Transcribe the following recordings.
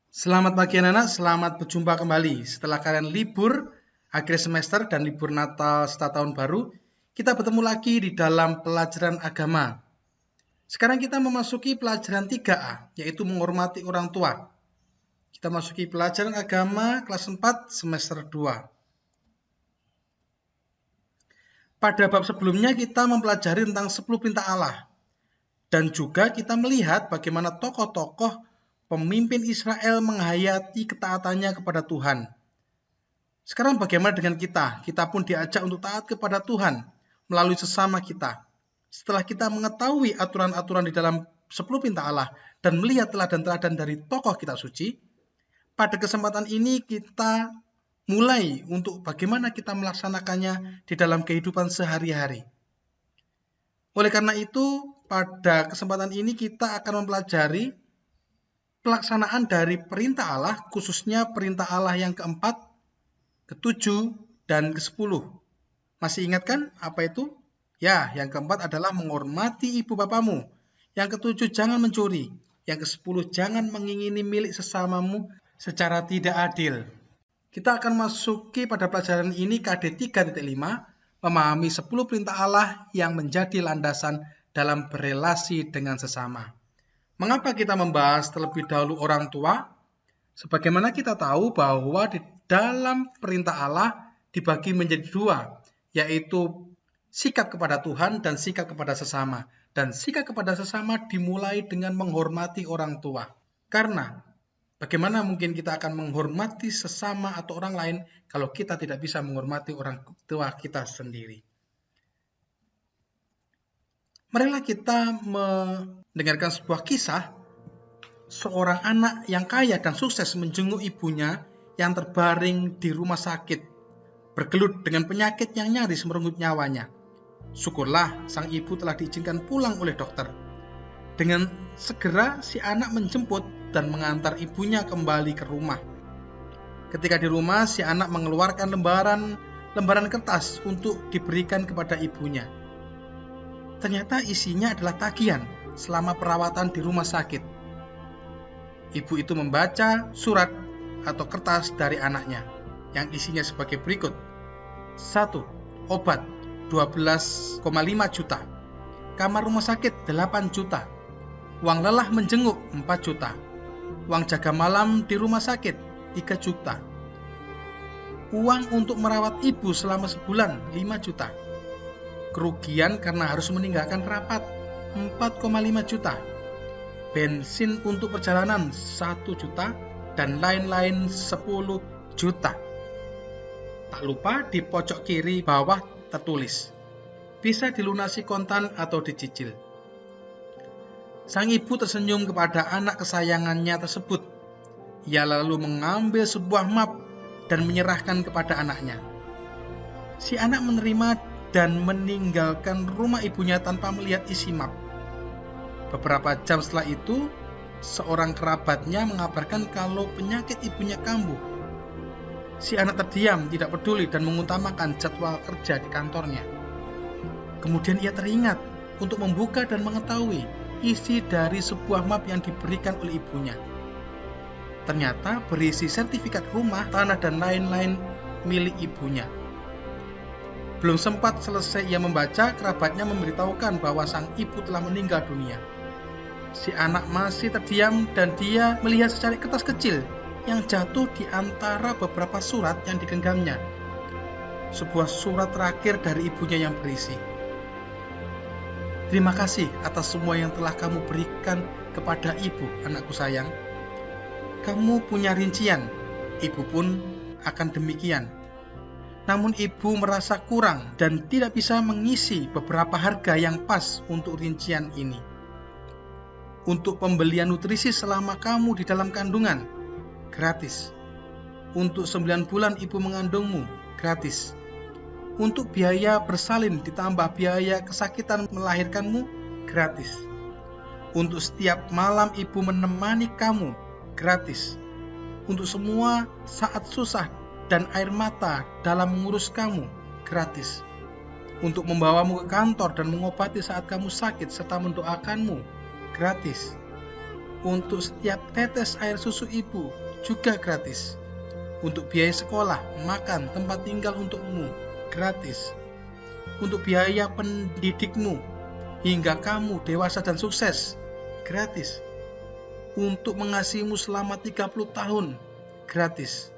Selamat pagi anak-anak, selamat berjumpa kembali. Setelah kalian libur akhir semester dan libur Natal serta tahun baru, kita bertemu lagi di dalam pelajaran agama. Sekarang kita memasuki pelajaran 3A, yaitu menghormati orang tua. Kita masuki pelajaran agama kelas 4 semester 2. Pada bab sebelumnya kita mempelajari tentang 10 perintah Allah. Dan juga kita melihat bagaimana tokoh-tokoh pemimpin Israel menghayati ketaatannya kepada Tuhan. Sekarang bagaimana dengan kita? Kita pun diajak untuk taat kepada Tuhan melalui sesama kita. Setelah kita mengetahui aturan-aturan di dalam 10 perintah Allah dan melihat teladan-teladan dari tokoh kitab suci, pada kesempatan ini kita mulai untuk bagaimana kita melaksanakannya di dalam kehidupan sehari-hari. Oleh karena itu, pada kesempatan ini kita akan mempelajari pelaksanaan dari perintah Allah, khususnya perintah Allah yang keempat, ketujuh, dan ke-10. Masih ingat kan apa itu? Ya, yang keempat adalah menghormati ibu bapamu. Yang ketujuh, jangan mencuri. Yang ke-10, jangan mengingini milik sesamamu secara tidak adil. Kita akan masuki pada pelajaran ini KD 3.5, memahami 10 perintah Allah yang menjadi landasan dalam berelasi dengan sesama. Mengapa kita membahas terlebih dahulu orang tua? Sebagaimana kita tahu bahwa di dalam perintah Allah dibagi menjadi dua, yaitu sikap kepada Tuhan dan sikap kepada sesama. Dan sikap kepada sesama dimulai dengan menghormati orang tua. Karena bagaimana mungkin kita akan menghormati sesama atau orang lain kalau kita tidak bisa menghormati orang tua kita sendiri? Marilah kita mendengarkan sebuah kisah seorang anak yang kaya dan sukses menjenguk ibunya yang terbaring di rumah sakit, bergelut dengan penyakit yang nyaris merenggut nyawanya. Syukurlah sang ibu telah diizinkan pulang oleh dokter. Dengan segera si anak menjemput dan mengantar ibunya kembali ke rumah. Ketika di rumah, si anak mengeluarkan lembaran kertas untuk diberikan kepada ibunya. Ternyata isinya adalah tagihan selama perawatan di rumah sakit. Ibu itu membaca surat atau kertas dari anaknya yang isinya sebagai berikut. 1. Obat 12,5 juta. Kamar rumah sakit 8 juta. Uang lelah menjenguk 4 juta. Uang jaga malam di rumah sakit 3 juta. Uang untuk merawat ibu selama sebulan 5 juta. Kerugian karena harus meninggalkan rapat 4,5 juta. Bensin untuk perjalanan 1 juta dan lain-lain 10 juta. Tak lupa di pojok kiri bawah tertulis, bisa dilunasi kontan atau dicicil. Sang ibu tersenyum kepada anak kesayangannya tersebut. Ia lalu mengambil sebuah map dan menyerahkan kepada anaknya. Si anak menerima dan meninggalkan rumah ibunya tanpa melihat isi map. Beberapa jam setelah itu, seorang kerabatnya mengabarkan kalau penyakit ibunya kambuh. Si anak terdiam, tidak peduli dan mengutamakan jadwal kerja di kantornya. Kemudian ia teringat untuk membuka dan mengetahui isi dari sebuah map yang diberikan oleh ibunya. Ternyata berisi sertifikat rumah, tanah, dan lain-lain milik ibunya. Belum sempat selesai ia membaca, kerabatnya memberitahukan bahwa sang ibu telah meninggal dunia. Si anak masih terdiam dan dia melihat secari kertas kecil yang jatuh di antara beberapa surat yang digenggamnya. Sebuah surat terakhir dari ibunya yang berisi, "Terima kasih atas semua yang telah kamu berikan kepada ibu, anakku sayang. Kamu punya rincian, ibu pun akan demikian. Namun ibu merasa kurang dan tidak bisa mengisi beberapa harga yang pas untuk rincian ini. Untuk pembelian nutrisi selama kamu di dalam kandungan, gratis. Untuk 9 bulan ibu mengandungmu, gratis. Untuk biaya bersalin ditambah biaya kesakitan melahirkanmu, gratis. Untuk setiap malam ibu menemani kamu, gratis. Untuk semua saat susah dan air mata dalam mengurus kamu, gratis. Untuk membawamu ke kantor dan mengobati saat kamu sakit serta mendoakanmu, gratis. Untuk setiap tetes air susu ibu juga gratis. Untuk biaya sekolah, makan, tempat tinggal untukmu gratis. Untuk biaya pendidikmu hingga kamu dewasa dan sukses gratis. Untuk mengasihimu selama 30 tahun gratis.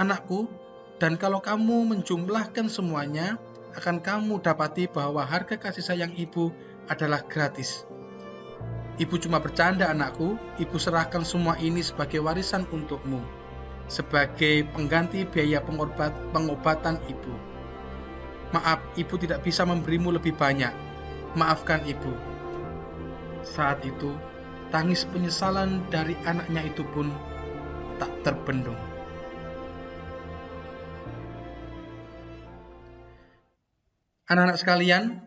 Anakku, dan kalau kamu menjumlahkan semuanya, akan kamu dapati bahwa harga kasih sayang ibu adalah gratis. Ibu cuma bercanda, anakku. Ibu serahkan semua ini sebagai warisan untukmu, sebagai pengganti biaya pengobatan ibu. Maaf, ibu tidak bisa memberimu lebih banyak. Maafkan ibu. Saat itu, tangis penyesalan dari anaknya itu pun tak terbendung. Anak-anak sekalian,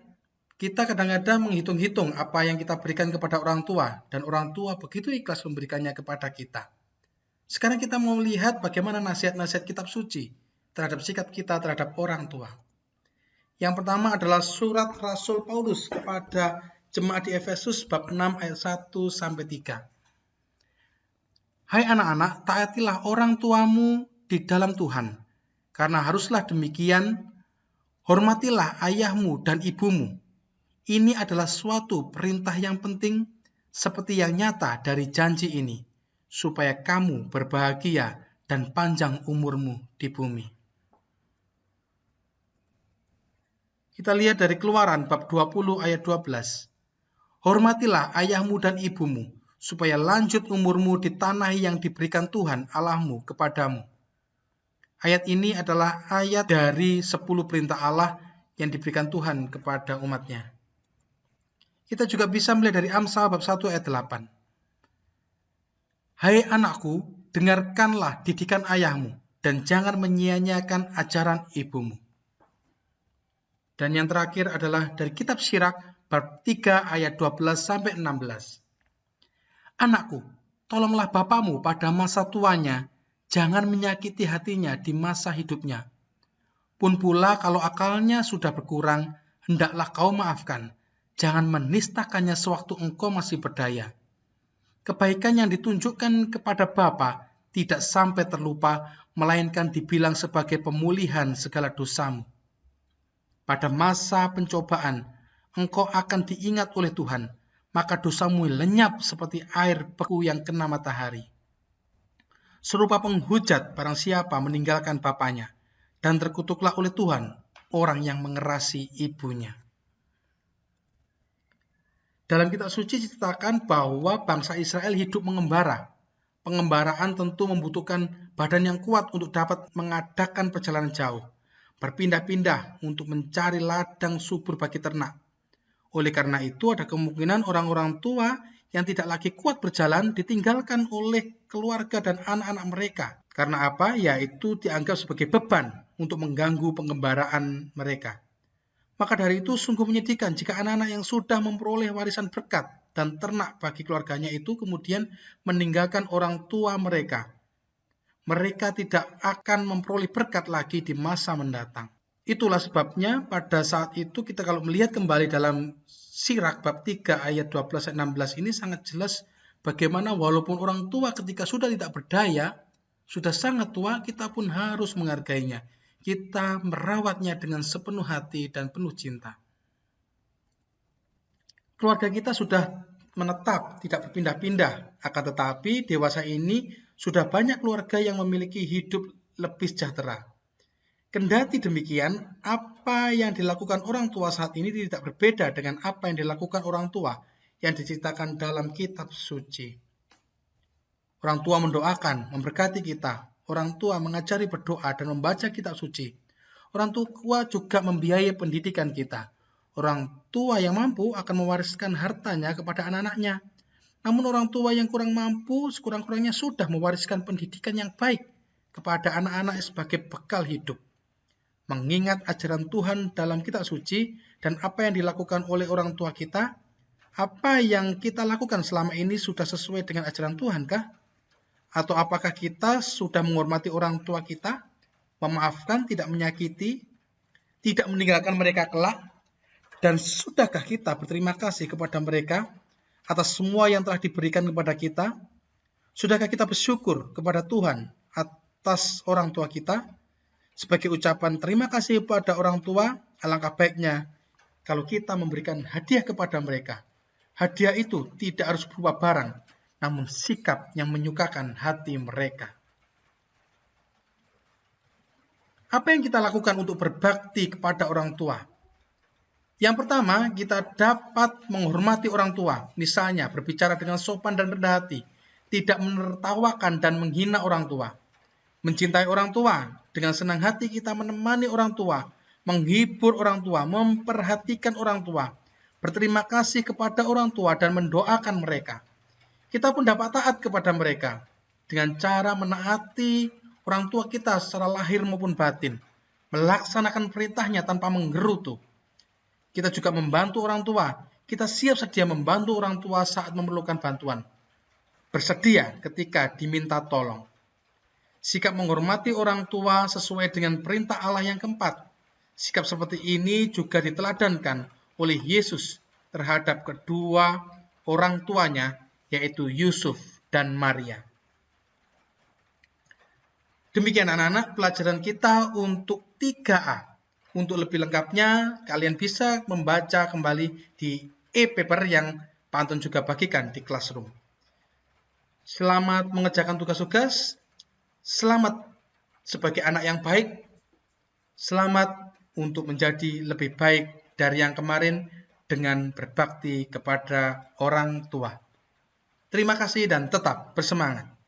kita kadang-kadang menghitung-hitung apa yang kita berikan kepada orang tua, dan orang tua begitu ikhlas memberikannya kepada kita. Sekarang kita mau melihat bagaimana nasihat-nasihat kitab suci terhadap sikap kita terhadap orang tua. Yang pertama adalah surat Rasul Paulus kepada jemaat di Efesus bab 6 ayat 1-3. Hai anak-anak, taatilah orang tuamu di dalam Tuhan, karena haruslah demikian. Hormatilah ayahmu dan ibumu. Ini adalah suatu perintah yang penting, seperti yang nyata dari janji ini, supaya kamu berbahagia dan panjang umurmu di bumi. Kita lihat dari Keluaran bab 20 ayat 12. Hormatilah ayahmu dan ibumu, supaya lanjut umurmu di tanah yang diberikan Tuhan Allahmu kepadamu. Ayat ini adalah ayat dari 10 perintah Allah yang diberikan Tuhan kepada umatnya. Kita juga bisa melihat dari Amsal bab 1 ayat 8. Hai anakku, dengarkanlah didikan ayahmu, dan jangan menyia-nyiakan ajaran ibumu. Dan yang terakhir adalah dari kitab Syirak bab 3 ayat 12-16. Anakku, tolonglah bapamu pada masa tuanya, jangan menyakiti hatinya di masa hidupnya. Pun pula kalau akalnya sudah berkurang, hendaklah kau maafkan. Jangan menistakannya sewaktu engkau masih berdaya. Kebaikan yang ditunjukkan kepada bapa tidak sampai terlupa, melainkan dibilang sebagai pemulihan segala dosamu. Pada masa pencobaan, engkau akan diingat oleh Tuhan, maka dosamu lenyap seperti air beku yang kena matahari. Serupa penghujat barang siapa meninggalkan bapanya, dan terkutuklah oleh Tuhan orang yang mengerasi ibunya. Dalam kitab suci diceritakan bahwa bangsa Israel hidup mengembara. Pengembaraan tentu membutuhkan badan yang kuat untuk dapat mengadakan perjalanan jauh, berpindah-pindah untuk mencari ladang subur bagi ternak. Oleh karena itu ada kemungkinan orang-orang tua yang tidak lagi kuat berjalan ditinggalkan oleh keluarga dan anak-anak mereka. Karena apa? Yaitu dianggap sebagai beban untuk mengganggu pengembaraan mereka. Maka dari itu sungguh menyedihkan jika anak-anak yang sudah memperoleh warisan berkat dan ternak bagi keluarganya itu kemudian meninggalkan orang tua mereka. Mereka tidak akan memperoleh berkat lagi di masa mendatang. Itulah sebabnya pada saat itu kita kalau melihat kembali dalam Syirak bab 3 ayat 12-16 ini sangat jelas bagaimana walaupun orang tua ketika sudah tidak berdaya, sudah sangat tua, kita pun harus menghargainya. Kita merawatnya dengan sepenuh hati dan penuh cinta. Keluarga kita sudah menetap, tidak berpindah-pindah. Akan tetapi dewasa ini sudah banyak keluarga yang memiliki hidup lebih sejahtera. Kendati demikian, apa yang dilakukan orang tua saat ini tidak berbeda dengan apa yang dilakukan orang tua yang diceritakan dalam kitab suci. Orang tua mendoakan, memberkati kita. Orang tua mengajari berdoa dan membaca kitab suci. Orang tua juga membiayai pendidikan kita. Orang tua yang mampu akan mewariskan hartanya kepada anak-anaknya. Namun orang tua yang kurang mampu, sekurang-kurangnya sudah mewariskan pendidikan yang baik kepada anak-anak sebagai bekal hidup. Mengingat ajaran Tuhan dalam kitab suci dan apa yang dilakukan oleh orang tua kita, apa yang kita lakukan selama ini sudah sesuai dengan ajaran Tuhan kah? Atau apakah kita sudah menghormati orang tua kita, memaafkan, tidak menyakiti, tidak meninggalkan mereka kelak, dan sudahkah kita berterima kasih kepada mereka atas semua yang telah diberikan kepada kita? Sudahkah kita bersyukur kepada Tuhan atas orang tua kita? Sebagai ucapan terima kasih kepada orang tua, alangkah baiknya kalau kita memberikan hadiah kepada mereka. Hadiah itu tidak harus berupa barang, namun sikap yang menyukakan hati mereka. Apa yang kita lakukan untuk berbakti kepada orang tua? Yang pertama, kita dapat menghormati orang tua. Misalnya, berbicara dengan sopan dan rendah hati, tidak menertawakan dan menghina orang tua. Mencintai orang tua, dengan senang hati kita menemani orang tua, menghibur orang tua, memperhatikan orang tua, berterima kasih kepada orang tua dan mendoakan mereka. Kita pun dapat taat kepada mereka dengan cara menaati orang tua kita secara lahir maupun batin, melaksanakan perintahnya tanpa menggerutu. Kita juga membantu orang tua. Kita siap sedia membantu orang tua saat memerlukan bantuan. Bersedia ketika diminta tolong. Sikap menghormati orang tua sesuai dengan perintah Allah yang keempat. Sikap seperti ini juga diteladankan oleh Yesus terhadap kedua orang tuanya, yaitu Yusuf dan Maria. Demikian anak-anak pelajaran kita untuk 3A. Untuk lebih lengkapnya, kalian bisa membaca kembali di e-paper yang Pak Anton juga bagikan di Classroom. Selamat mengerjakan tugas-tugas. Selamat sebagai anak yang baik. Selamat untuk menjadi lebih baik dari yang kemarin dengan berbakti kepada orang tua. Terima kasih dan tetap bersemangat.